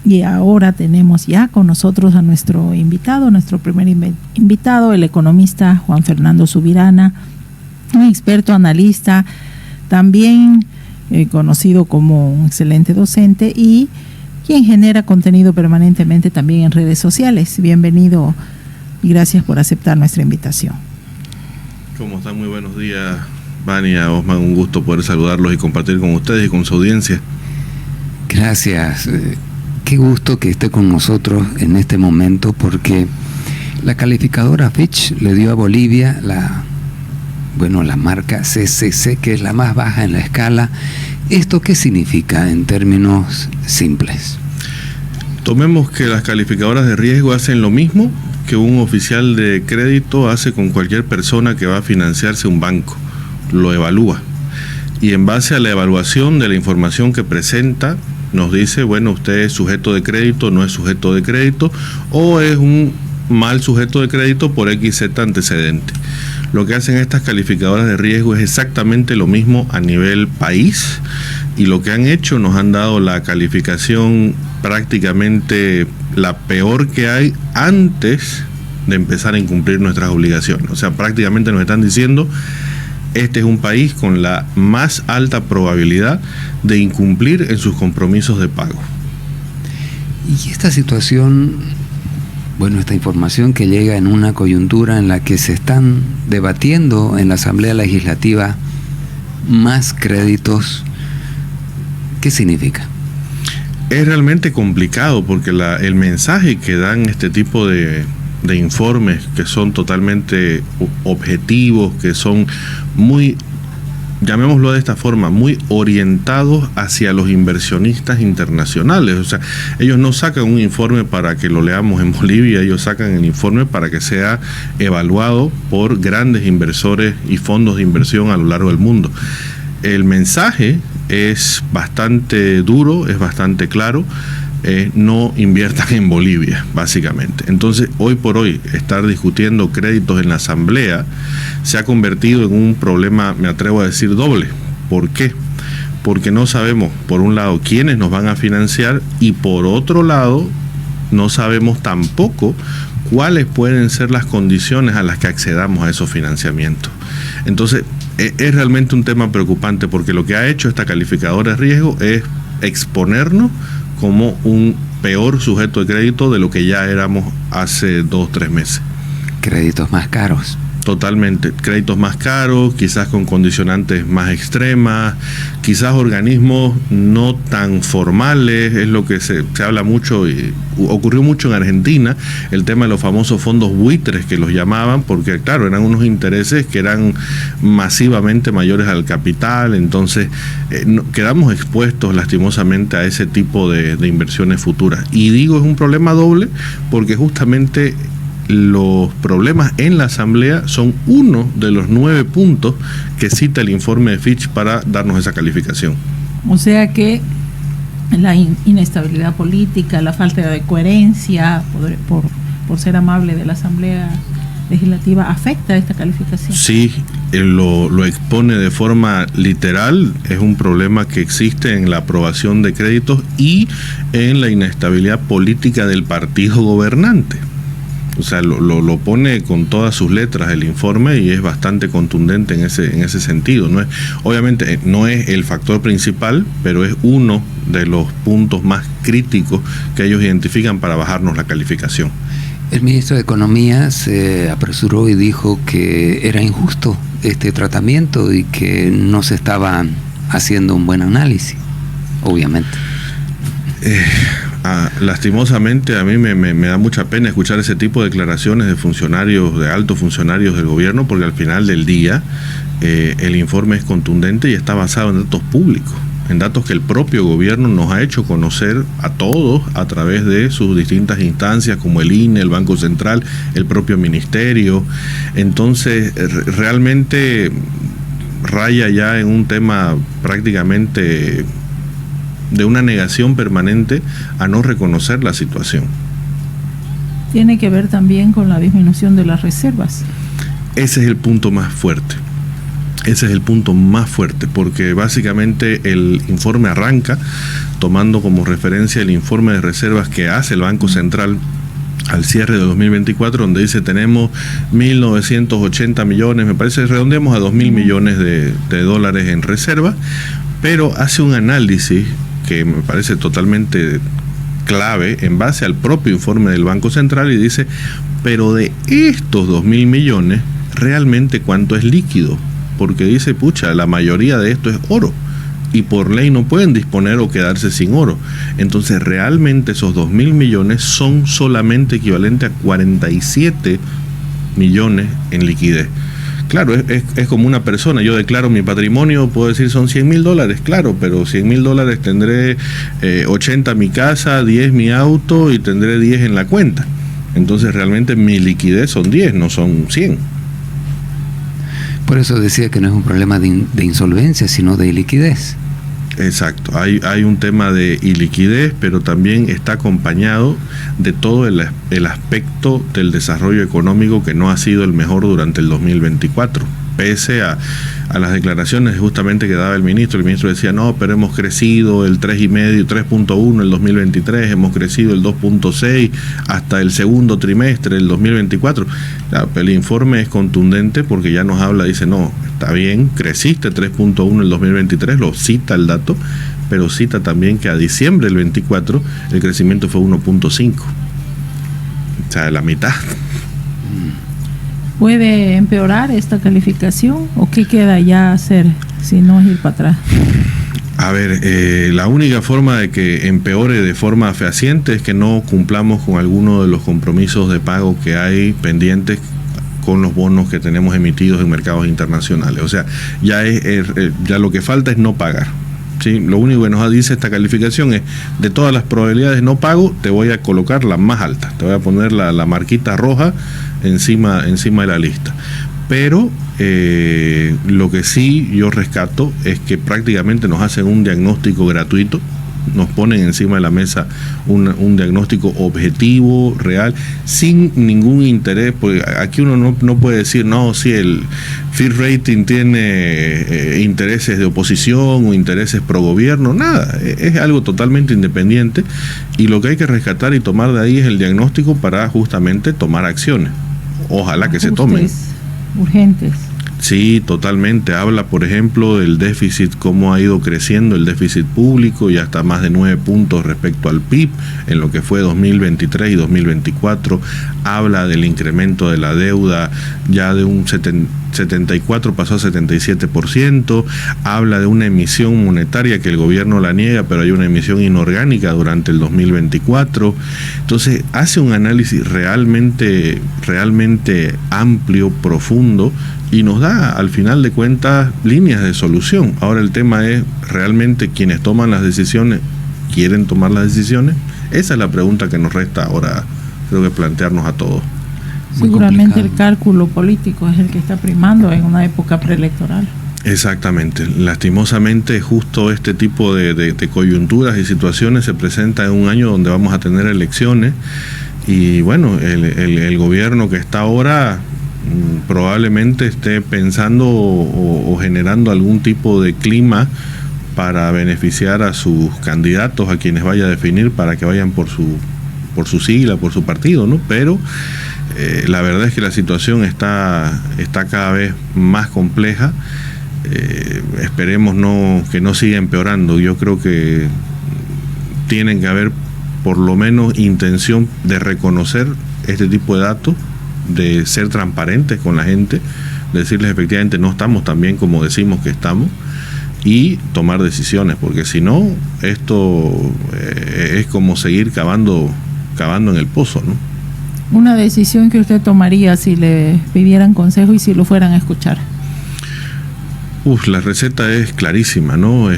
Y ahora tenemos ya con nosotros a nuestro invitado, nuestro primer invitado, el economista Juan Fernando Subirana, un experto analista, también conocido como un excelente docente y quien genera contenido permanentemente también en redes sociales. Bienvenido y gracias por aceptar nuestra invitación. ¿Cómo están? Muy buenos días, Vania, Osman, un gusto poder saludarlos y compartir con ustedes y con su audiencia. Gracias. Qué gusto que esté con nosotros en este momento, porque la calificadora Fitch le dio a Bolivia la marca CCC, que es la más baja en la escala. ¿Esto qué significa en términos simples? Tomemos que las calificadoras de riesgo hacen lo mismo que un oficial de crédito hace con cualquier persona que va a financiarse un banco. Lo evalúa. Y en base a la evaluación de la información que presenta, nos dice, bueno, usted es sujeto de crédito, no es sujeto de crédito, o es un mal sujeto de crédito por XZ antecedente. Lo que hacen estas calificadoras de riesgo es exactamente lo mismo a nivel país, y lo que han hecho, nos han dado la calificación prácticamente la peor que hay antes de empezar a incumplir nuestras obligaciones. O sea, prácticamente nos están diciendo, este es un país con la más alta probabilidad de incumplir en sus compromisos de pago. Y esta situación, esta información que llega en una coyuntura en la que se están debatiendo en la Asamblea Legislativa más créditos, ¿qué significa? Es realmente complicado porque el mensaje que dan este tipo de informes, que son totalmente objetivos, que son muy, llamémoslo de esta forma, muy orientados hacia los inversionistas internacionales. O sea, ellos no sacan un informe para que lo leamos en Bolivia, ellos sacan el informe para que sea evaluado por grandes inversores y fondos de inversión a lo largo del mundo. El mensaje es bastante duro, es bastante claro. No inviertan en Bolivia, básicamente. Entonces, hoy por hoy, estar discutiendo créditos en la Asamblea se ha convertido en un problema, me atrevo a decir, doble. ¿Por qué? Porque no sabemos, por un lado, quiénes nos van a financiar, y por otro lado, no sabemos tampoco cuáles pueden ser las condiciones a las que accedamos a esos financiamientos. Entonces, es realmente un tema preocupante, porque lo que ha hecho esta calificadora de riesgo es exponernos como un peor sujeto de crédito de lo que ya éramos hace 2 o 3 meses. Créditos más caros. Totalmente, créditos más caros, quizás con condicionantes más extremas, quizás organismos no tan formales, es lo que se habla mucho, y ocurrió mucho en Argentina, el tema de los famosos fondos buitres que los llamaban, porque claro, eran unos intereses que eran masivamente mayores al capital. Entonces quedamos expuestos lastimosamente a ese tipo de inversiones futuras. Y digo, es un problema doble, porque justamente los problemas en la Asamblea son uno de los 9 puntos que cita el informe de Fitch para darnos esa calificación. O sea que la inestabilidad política, la falta de coherencia, por ser amable, de la Asamblea Legislativa afecta esta calificación. Sí, lo expone de forma literal. Es un problema que existe en la aprobación de créditos y en la inestabilidad política del partido gobernante. O sea, lo pone con todas sus letras el informe, y es bastante contundente en ese sentido. Obviamente no es el factor principal, pero es uno de los puntos más críticos que ellos identifican para bajarnos la calificación. El ministro de Economía se apresuró y dijo que era injusto este tratamiento y que no se estaba haciendo un buen análisis, obviamente. Lastimosamente a mí me da mucha pena escuchar ese tipo de declaraciones de funcionarios, de altos funcionarios del gobierno, porque al final del día el informe es contundente y está basado en datos públicos, en datos que el propio gobierno nos ha hecho conocer a todos a través de sus distintas instancias, como el INE, el Banco Central, el propio ministerio. Entonces realmente raya ya en un tema prácticamente de una negación permanente a no reconocer la situación. Tiene que ver también con la disminución de las reservas. Ese es el punto más fuerte. Ese es el punto más fuerte, porque básicamente el informe arranca tomando como referencia el informe de reservas que hace el Banco Central al cierre de 2024, donde dice tenemos 1.980 millones, me parece, redondeamos a 2.000 millones de dólares en reserva, pero hace un análisis que me parece totalmente clave en base al propio informe del Banco Central y dice, pero de estos 2.000 millones, ¿realmente cuánto es líquido? Porque dice, pucha, la mayoría de esto es oro y por ley no pueden disponer o quedarse sin oro. Entonces realmente esos 2.000 millones son solamente equivalentes a 47 millones en liquidez. Claro, es como una persona, yo declaro mi patrimonio, puedo decir son $100,000, claro, pero $100,000 tendré 80 mi casa, 10 mi auto y tendré 10 en la cuenta. Entonces realmente mi liquidez son 10, no son 100. Por eso decía que no es un problema de insolvencia, sino de iliquidez. Exacto, hay un tema de iliquidez, pero también está acompañado de todo el aspecto del desarrollo económico que no ha sido el mejor durante el 2024, pese a las declaraciones justamente que daba el ministro decía, no, pero hemos crecido el 3.1 el 2023, hemos crecido el 2.6 hasta el segundo trimestre del 2024. Claro, el informe es contundente porque ya nos habla, dice, no, está bien, creciste 3.1 el 2023, lo cita el dato, pero cita también que a diciembre del 24 el crecimiento fue 1.5, o sea, la mitad. ¿Puede empeorar esta calificación o qué queda ya hacer si no es ir para atrás? A ver, la única forma de que empeore de forma fehaciente es que no cumplamos con alguno de los compromisos de pago que hay pendientes con los bonos que tenemos emitidos en mercados internacionales. O sea, ya lo que falta es no pagar. ¿Sí? Lo único que nos dice esta calificación es, de todas las probabilidades de no pago, te voy a colocar la más alta, te voy a poner la marquita roja encima de la lista. Pero lo que sí yo rescato es que prácticamente nos hacen un diagnóstico gratuito, nos ponen encima de la mesa un diagnóstico objetivo, real, sin ningún interés, porque aquí uno no puede decir, no, si el Fitch Rating tiene intereses de oposición o intereses pro gobierno, nada, es algo totalmente independiente y lo que hay que rescatar y tomar de ahí es el diagnóstico para justamente tomar acciones. Ojalá que se tomen. Urgentes. Sí, totalmente. Habla, por ejemplo, del déficit, cómo ha ido creciendo el déficit público y hasta más de 9 puntos respecto al PIB en lo que fue 2023 y 2024. Habla del incremento de la deuda ya de un 74 pasó a 77%. Habla de una emisión monetaria que el gobierno la niega, pero hay una emisión inorgánica durante el 2024. Entonces, hace un análisis realmente amplio, profundo, y nos da, al final de cuentas, líneas de solución. Ahora el tema es, ¿realmente quienes toman las decisiones quieren tomar las decisiones? Esa es la pregunta que nos resta ahora, creo que plantearnos a todos. Seguramente el cálculo político es el que está primando en una época preelectoral. Exactamente. Lastimosamente, justo este tipo de coyunturas y situaciones se presenta en un año donde vamos a tener elecciones y bueno, el gobierno que está ahora probablemente esté pensando o generando algún tipo de clima para beneficiar a sus candidatos, a quienes vaya a definir para que vayan por su sigla, por su partido, ¿no? Pero la verdad es que la situación está cada vez más compleja. Esperemos que no siga empeorando. Yo creo que tienen que haber por lo menos intención de reconocer este tipo de datos, de ser transparentes con la gente, de decirles efectivamente no estamos tan bien como decimos que estamos y tomar decisiones, porque si no, esto es como seguir cavando en el pozo, ¿no? Una decisión que usted tomaría si le pidieran consejo y si lo fueran a escuchar. La receta es clarísima, ¿no?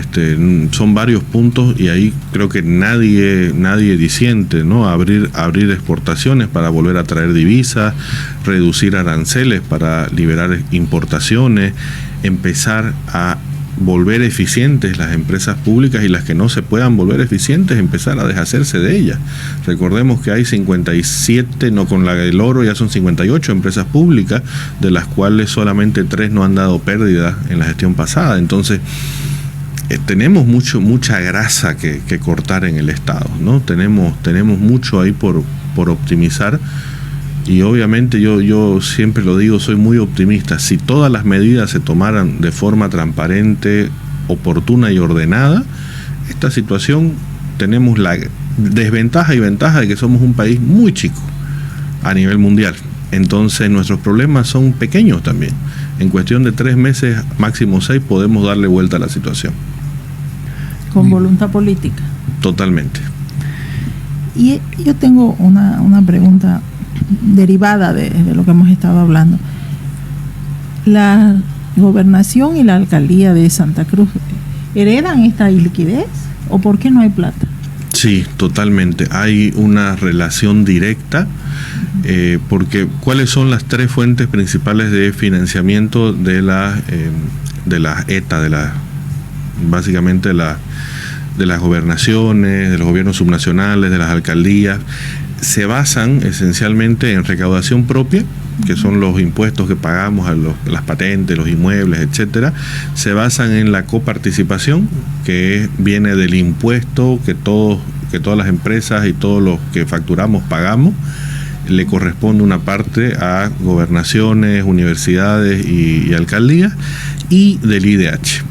Son varios puntos y ahí creo que nadie disiente, ¿no? Abrir exportaciones para volver a traer divisas, reducir aranceles para liberar importaciones, empezar a volver eficientes las empresas públicas, y las que no se puedan volver eficientes, empezar a deshacerse de ellas. Recordemos que hay 57, no con la del oro, ya son 58 empresas públicas, de las cuales solamente 3 no han dado pérdida en la gestión pasada. Entonces, tenemos mucha grasa que cortar en el Estado, ¿no? Tenemos mucho ahí por optimizar. Y obviamente yo siempre lo digo, soy muy optimista. Si todas las medidas se tomaran de forma transparente, oportuna y ordenada, esta situación, tenemos la desventaja y ventaja de que somos un país muy chico a nivel mundial. Entonces nuestros problemas son pequeños también. En cuestión de 3 meses, máximo 6, podemos darle vuelta a la situación. Con voluntad política. Totalmente. Y yo tengo una pregunta derivada de lo que hemos estado hablando. ¿La gobernación y la alcaldía de Santa Cruz heredan esta liquidez o por qué no hay plata? Sí, totalmente. Hay una relación directa, porque ¿cuáles son las 3 fuentes principales de financiamiento de la ETA, básicamente de las gobernaciones, de los gobiernos subnacionales, de las alcaldías? Se basan esencialmente en recaudación propia, que son los impuestos que pagamos a las patentes, los inmuebles, etcétera. Se basan en la coparticipación, que viene del impuesto que todas las empresas y todos los que facturamos pagamos. Le corresponde una parte a gobernaciones, universidades y alcaldías, y del IDH.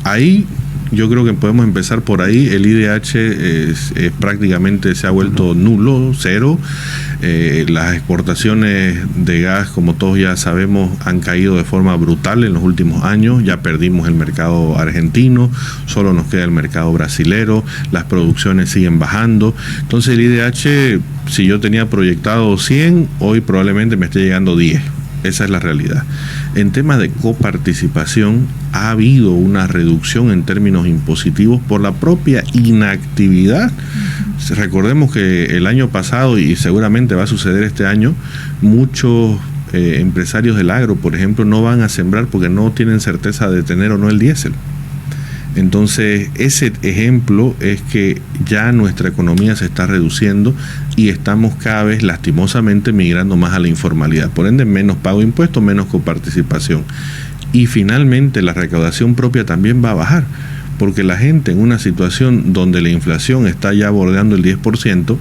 Ahí yo creo que podemos empezar por ahí. El IDH prácticamente se ha vuelto nulo, cero. Las exportaciones de gas, como todos ya sabemos, han caído de forma brutal en los últimos años. Ya perdimos el mercado argentino, solo nos queda el mercado brasilero, las producciones siguen bajando. Entonces el IDH, si yo tenía proyectado 100, hoy probablemente me esté llegando 10. Esa es la realidad. En temas de coparticipación, ha habido una reducción en términos impositivos por la propia inactividad. Recordemos que el año pasado, y seguramente va a suceder este año, muchos empresarios del agro, por ejemplo, no van a sembrar porque no tienen certeza de tener o no el diésel. Entonces, ese ejemplo es que ya nuestra economía se está reduciendo y estamos cada vez, lastimosamente, migrando más a la informalidad. Por ende, menos pago de impuestos, menos coparticipación. Y finalmente, la recaudación propia también va a bajar, porque la gente en una situación donde la inflación está ya bordeando el 10%,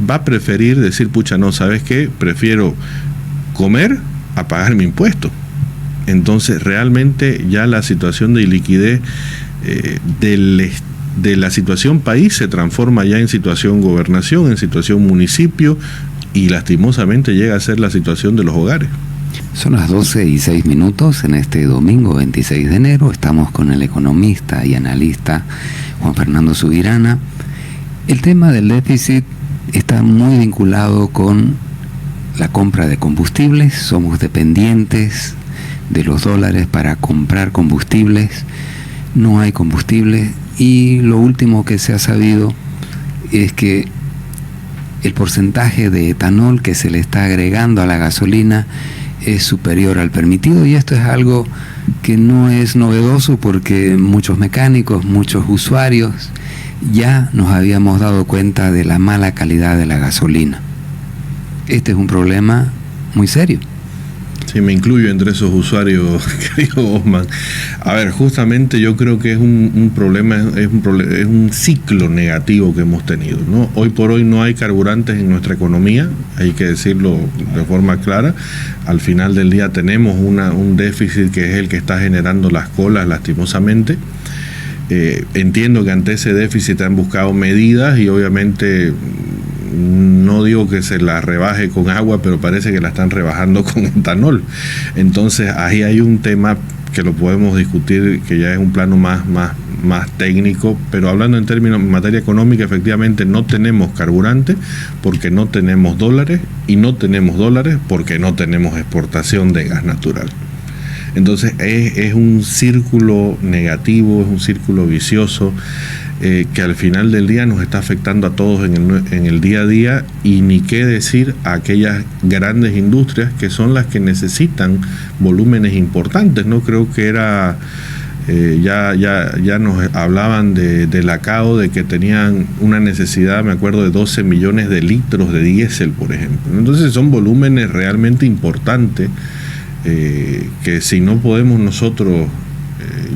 va a preferir decir, pucha, no, ¿sabes qué? Prefiero comer a pagar mi impuesto. Entonces, realmente ya la situación de liquidez de la situación país se transforma ya en situación gobernación, en situación municipio, y lastimosamente llega a ser la situación de los hogares. Son las 12:06 en este domingo 26 de enero. Estamos con el economista y analista Juan Fernando Subirana. El tema del déficit está muy vinculado con la compra de combustibles. Somos dependientes de los dólares para comprar combustibles. No hay combustible, y lo último que se ha sabido es que el porcentaje de etanol que se le está agregando a la gasolina es superior al permitido, y esto es algo que no es novedoso porque muchos mecánicos, muchos usuarios ya nos habíamos dado cuenta de la mala calidad de la gasolina. Este es un problema muy serio. Sí, me incluyo entre esos usuarios, querido Osman. A ver, justamente yo creo que es un problema, es un ciclo negativo que hemos tenido, ¿no? Hoy por hoy no hay carburantes en nuestra economía, hay que decirlo de forma clara. Al final del día tenemos un déficit que es el que está generando las colas, lastimosamente. Entiendo que ante ese déficit han buscado medidas, y obviamente no digo que se la rebaje con agua, pero parece que la están rebajando con etanol. Entonces ahí hay un tema que lo podemos discutir, que ya es un plano más técnico, pero hablando en términos en materia económica, efectivamente no tenemos carburante porque no tenemos dólares, y no tenemos dólares porque no tenemos exportación de gas natural. Entonces es un círculo negativo, es un círculo vicioso, que al final del día nos está afectando a todos en el día a día, y ni qué decir a aquellas grandes industrias que son las que necesitan volúmenes importantes, ¿no? Creo que era Ya nos hablaban de la CAO, de que tenían una necesidad, me acuerdo, de 12 millones de litros de diésel, por ejemplo. Entonces son volúmenes realmente importantes, que si no podemos nosotros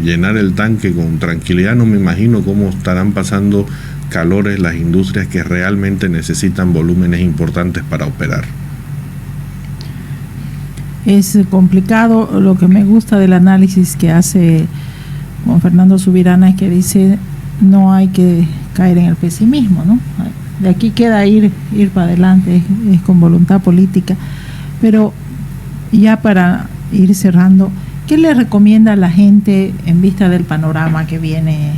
llenar el tanque con tranquilidad, no me imagino cómo estarán pasando calores las industrias que realmente necesitan volúmenes importantes para operar. Es complicado. Lo que me gusta del análisis que hace Juan Fernando Subirana es que dice no hay que caer en el pesimismo, ¿no? De aquí queda ir para adelante, es con voluntad política. Pero ya para ir cerrando, ¿qué le recomienda a la gente en vista del panorama que viene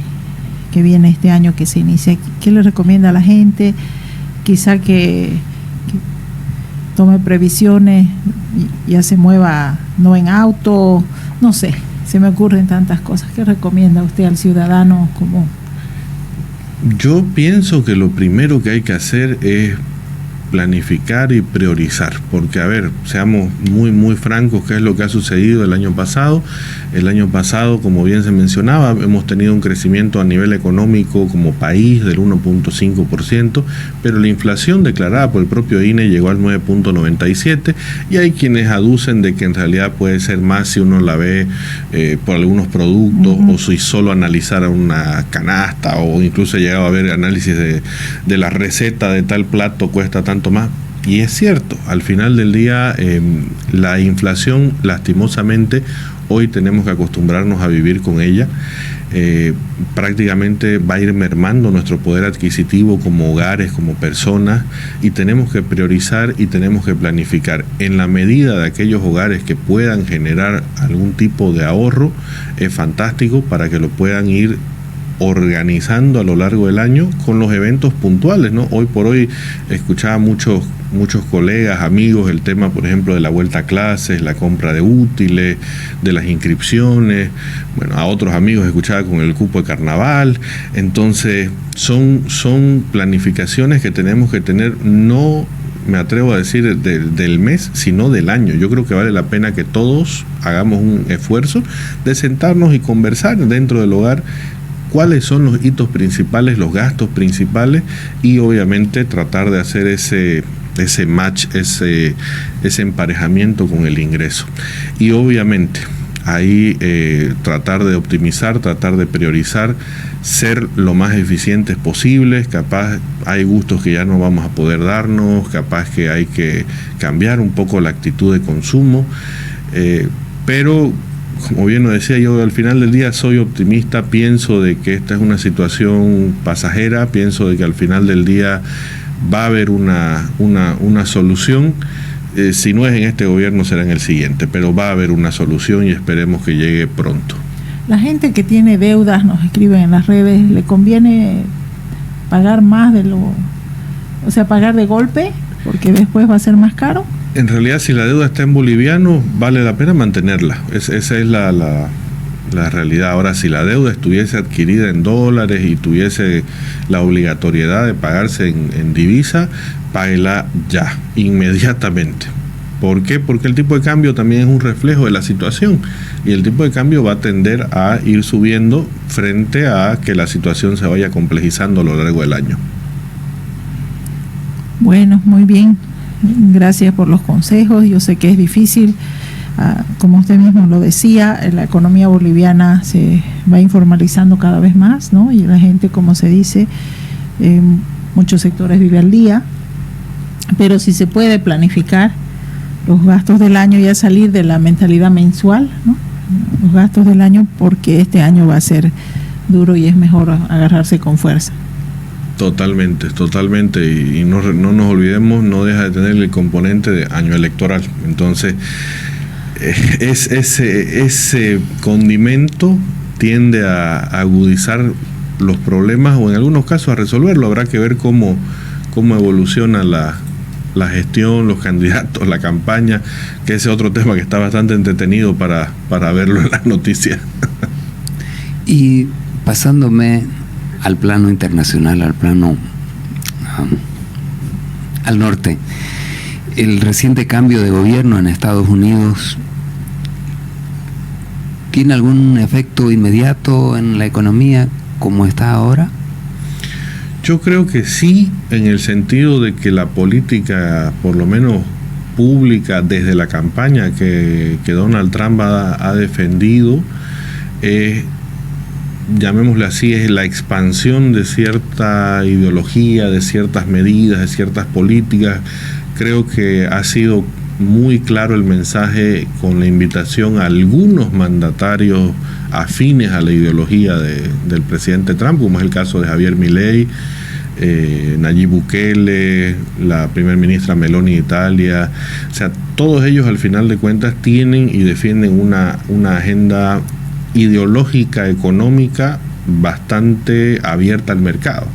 este año que se inicia? ¿Qué le recomienda a la gente? Quizá que tome previsiones, ya se mueva no en auto, no sé, se me ocurren tantas cosas. ¿Qué recomienda usted al ciudadano común? Yo pienso que lo primero que hay que hacer es planificar y priorizar, porque a ver, seamos muy francos, ¿qué es lo que ha sucedido el año pasado? El año pasado, como bien se mencionaba, hemos tenido un crecimiento a nivel económico como país del 1.5%, pero la inflación declarada por el propio INE llegó al 9.97%, y hay quienes aducen de que en realidad puede ser más si uno la ve por algunos productos, o si solo analizara una canasta, o incluso llegaba a ver análisis de la receta de tal plato cuesta tanto más. Y es cierto, al final del día la inflación, lastimosamente, hoy tenemos que acostumbrarnos a vivir con ella. Prácticamente va a ir mermando nuestro poder adquisitivo como hogares, como personas, y tenemos que priorizar y tenemos que planificar. En la medida de aquellos hogares que puedan generar algún tipo de ahorro, es fantástico para que lo puedan ir organizando a lo largo del año con los eventos puntuales, ¿no? Hoy por hoy escuchaba muchos colegas, amigos, el tema, por ejemplo, de la vuelta a clases, la compra de útiles, de las inscripciones. Bueno, a otros amigos escuchaba con el cupo de carnaval. Entonces, son planificaciones que tenemos que tener, no me atrevo a decir del mes, sino del año. Yo creo que vale la pena que todos hagamos un esfuerzo de sentarnos y conversar dentro del hogar cuáles son los hitos principales, los gastos principales, y obviamente tratar de hacer ese match, ese emparejamiento con el ingreso. Y obviamente ahí tratar de optimizar, tratar de priorizar, ser lo más eficientes posibles. Capaz hay gustos que ya no vamos a poder darnos, capaz que hay que cambiar un poco la actitud de consumo, pero como bien lo decía, yo al final del día soy optimista, pienso de que esta es una situación pasajera, pienso de que al final del día va a haber una solución. Si no es en este gobierno, será en el siguiente, pero va a haber una solución y esperemos que llegue pronto. La gente que tiene deudas, nos escriben en las redes, ¿le conviene pagar más pagar de golpe, porque después va a ser más caro? En realidad, si la deuda está en boliviano, vale la pena mantenerla. Esa es la realidad. Ahora, si la deuda estuviese adquirida en dólares y tuviese la obligatoriedad de pagarse en divisa, páguela ya, inmediatamente. ¿Por qué? Porque el tipo de cambio también es un reflejo de la situación, y el tipo de cambio va a tender a ir subiendo frente a que la situación se vaya complejizando a lo largo del año. Bueno, muy bien. Gracias por los consejos. Yo sé que es difícil, como usted mismo lo decía, la economía boliviana se va informalizando cada vez más, ¿no? Y la gente, como se dice, muchos sectores vive al día, pero si se puede planificar los gastos del año, ya salir de la mentalidad mensual, ¿no? Los gastos del año, porque este año va a ser duro y es mejor agarrarse con fuerza. Totalmente, y no nos olvidemos, no deja de tener el componente de año electoral. Entonces, ese condimento tiende a agudizar los problemas, o en algunos casos a resolverlo. Habrá que ver cómo evoluciona la gestión, los candidatos, la campaña, que ese es otro tema que está bastante entretenido para verlo en las noticias. Y pasándome al plano internacional, al plano al norte, el reciente cambio de gobierno en Estados Unidos ¿tiene algún efecto inmediato en la economía como está ahora? Yo creo que sí, en el sentido de que la política, por lo menos pública, desde la campaña que Donald Trump ha defendido, llamémosle así, es la expansión de cierta ideología, de ciertas medidas, de ciertas políticas. Creo que ha sido muy claro el mensaje con la invitación a algunos mandatarios afines a la ideología del presidente Trump, como es el caso de Javier Milei, Nayib Bukele, la primer ministra Meloni de Italia. O sea, todos ellos al final de cuentas tienen y defienden una agenda ideológica, económica, bastante abierta al mercado.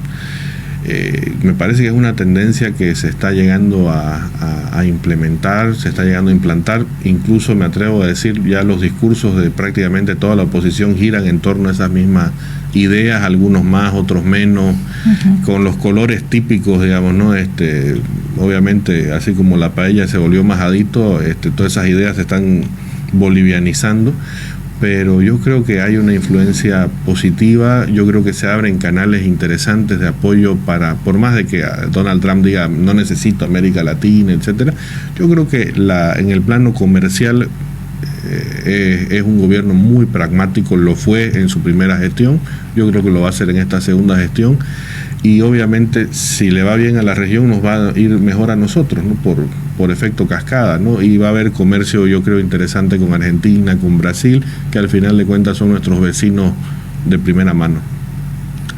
Me parece que es una tendencia que se está llegando a implementar, se está llegando a implantar. Incluso me atrevo a decir, ya los discursos de prácticamente toda la oposición giran en torno a esas mismas ideas, algunos más, otros menos, con los colores típicos, digamos, ¿no? Obviamente, así como la paella se volvió majadito, todas esas ideas se están bolivianizando. Pero yo creo que hay una influencia positiva. Yo creo que se abren canales interesantes de apoyo por más de que Donald Trump diga no necesito América Latina, etcétera. Yo creo que en el plano comercial es un gobierno muy pragmático, lo fue en su primera gestión, yo creo que lo va a hacer en esta segunda gestión, y obviamente si le va bien a la región nos va a ir mejor a nosotros, ¿no? por efecto cascada, ¿no? Y va a haber comercio, yo creo, interesante con Argentina, con Brasil, que al final de cuentas son nuestros vecinos de primera mano.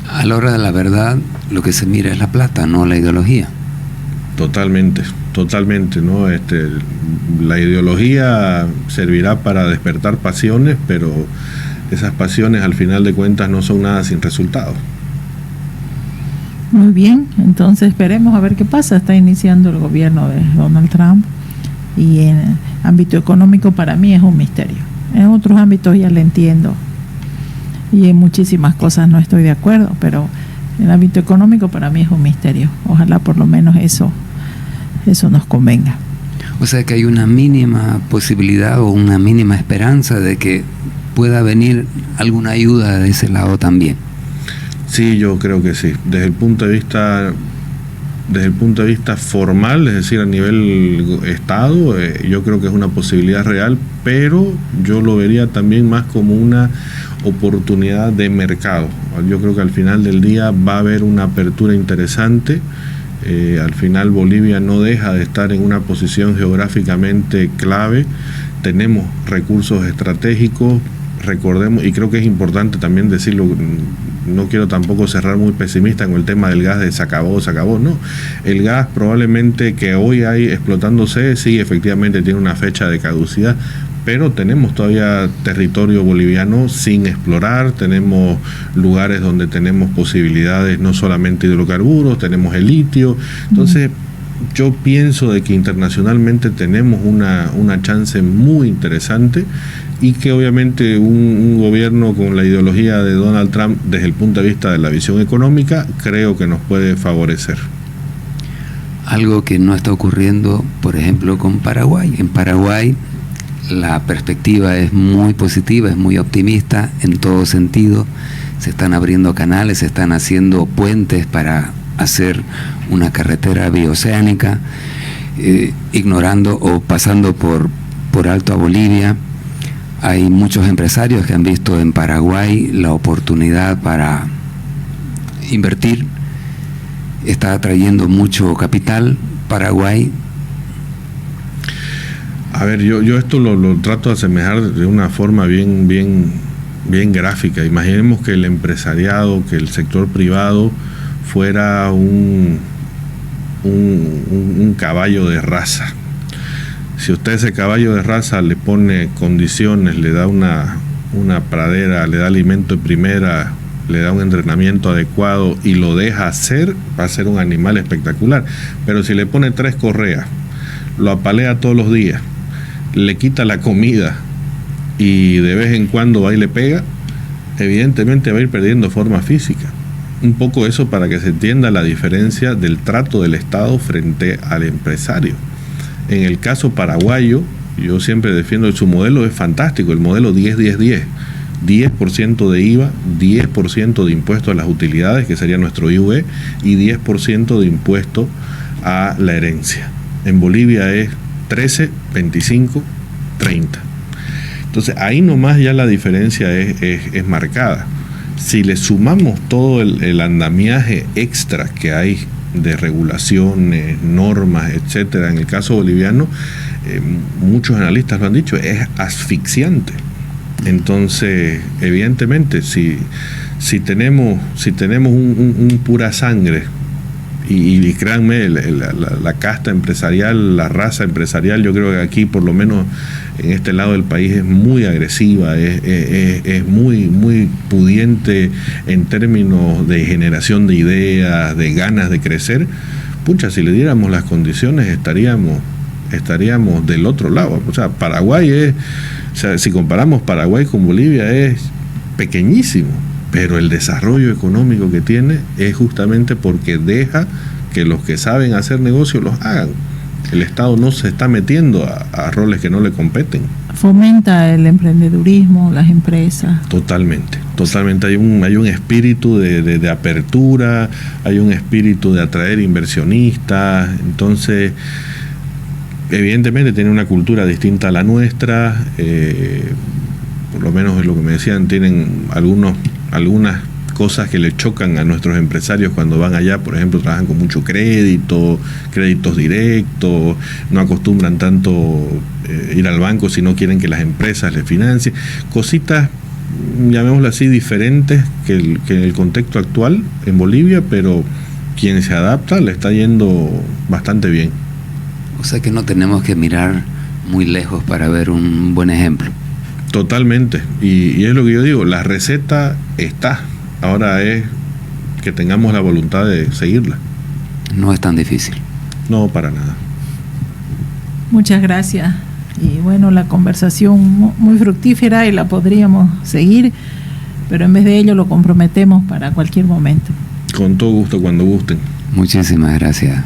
A la hora de la verdad, lo que se mira es la plata, no la ideología. Totalmente, ¿no? La ideología servirá para despertar pasiones, pero esas pasiones al final de cuentas no son nada sin resultados. Muy bien, entonces esperemos a ver qué pasa. Está iniciando el gobierno de Donald Trump y en el ámbito económico para mí es un misterio. En otros ámbitos ya le entiendo y en muchísimas cosas no estoy de acuerdo, pero en el ámbito económico para mí es un misterio. Ojalá por lo menos eso nos convenga. O sea que hay una mínima posibilidad o una mínima esperanza de que pueda venir alguna ayuda de ese lado también. Sí, yo creo que sí. Desde el punto de vista formal, es decir, a nivel Estado, yo creo que es una posibilidad real, pero yo lo vería también más como una oportunidad de mercado. Yo creo que al final del día va a haber una apertura interesante. Al final Bolivia no deja de estar en una posición geográficamente clave. Tenemos recursos estratégicos. Recordemos, y creo que es importante también decirlo, no quiero tampoco cerrar muy pesimista con el tema del gas de se acabó, no. El gas probablemente que hoy hay explotándose, sí, efectivamente tiene una fecha de caducidad, pero tenemos todavía territorio boliviano sin explorar, tenemos lugares donde tenemos posibilidades, no solamente hidrocarburos, tenemos el litio. Entonces, yo pienso de que internacionalmente tenemos una chance muy interesante, y que obviamente un gobierno con la ideología de Donald Trump desde el punto de vista de la visión económica creo que nos puede favorecer. Algo que no está ocurriendo, por ejemplo, con Paraguay. En Paraguay la perspectiva es muy positiva, es muy optimista en todo sentido. Se están abriendo canales, se están haciendo puentes para hacer una carretera bioceánica, ignorando o pasando por alto a Bolivia. Hay muchos empresarios que han visto en Paraguay la oportunidad para invertir. Está atrayendo mucho capital Paraguay. A ver, yo esto lo trato de asemejar de una forma bien gráfica. Imaginemos que el empresariado, que el sector privado fuera un caballo de raza. Si usted ese caballo de raza le pone condiciones, le da una pradera, le da alimento de primera, le da un entrenamiento adecuado y lo deja hacer, va a ser un animal espectacular. Pero si le pone 3 correas, lo apalea todos los días, le quita la comida y de vez en cuando va y le pega, evidentemente va a ir perdiendo forma física. Un poco eso para que se entienda la diferencia del trato del Estado frente al empresario. En el caso paraguayo, Yo siempre defiendo que su modelo es fantástico, el modelo 10-10-10. 10% de IVA, 10% de impuesto a las utilidades, que sería nuestro IUE, y 10% de impuesto a la herencia. En Bolivia es 13, 25, 30. Entonces ahí nomás ya la diferencia es marcada. Si le sumamos todo el andamiaje extra que hay de regulaciones, normas, etcétera, en el caso boliviano, muchos analistas lo han dicho, es asfixiante. Entonces, evidentemente, si tenemos un pura sangre, y créanme, la casta empresarial, la raza empresarial, yo creo que aquí, por lo menos en este lado del país, es muy agresiva, es muy pudiente en términos de generación de ideas, de ganas de crecer. Pucha, si le diéramos las condiciones, estaríamos del otro lado. O sea, Paraguay si comparamos Paraguay con Bolivia, es pequeñísimo, pero el desarrollo económico que tiene es justamente porque deja que los que saben hacer negocios los hagan. El Estado no se está metiendo a roles que no le competen. Fomenta el emprendedurismo, las empresas. Totalmente. Hay un espíritu de apertura, hay un espíritu de atraer inversionistas. Entonces, evidentemente tiene una cultura distinta a la nuestra, por lo menos es lo que me decían, tienen algunas cosas que le chocan a nuestros empresarios cuando van allá. Por ejemplo, trabajan con mucho créditos directos, no acostumbran tanto ir al banco si no quieren que las empresas les financien, cositas, llamémoslo así, diferentes que en el contexto actual en Bolivia, pero quien se adapta le está yendo bastante bien. O sea que no tenemos que mirar muy lejos para ver un buen ejemplo. Totalmente, y es lo que yo digo, la receta está, ahora es que tengamos la voluntad de seguirla. No es tan difícil. No, para nada. Muchas gracias. Y bueno, la conversación muy fructífera y la podríamos seguir, pero en vez de ello lo comprometemos para cualquier momento. Con todo gusto, cuando gusten. Muchísimas gracias.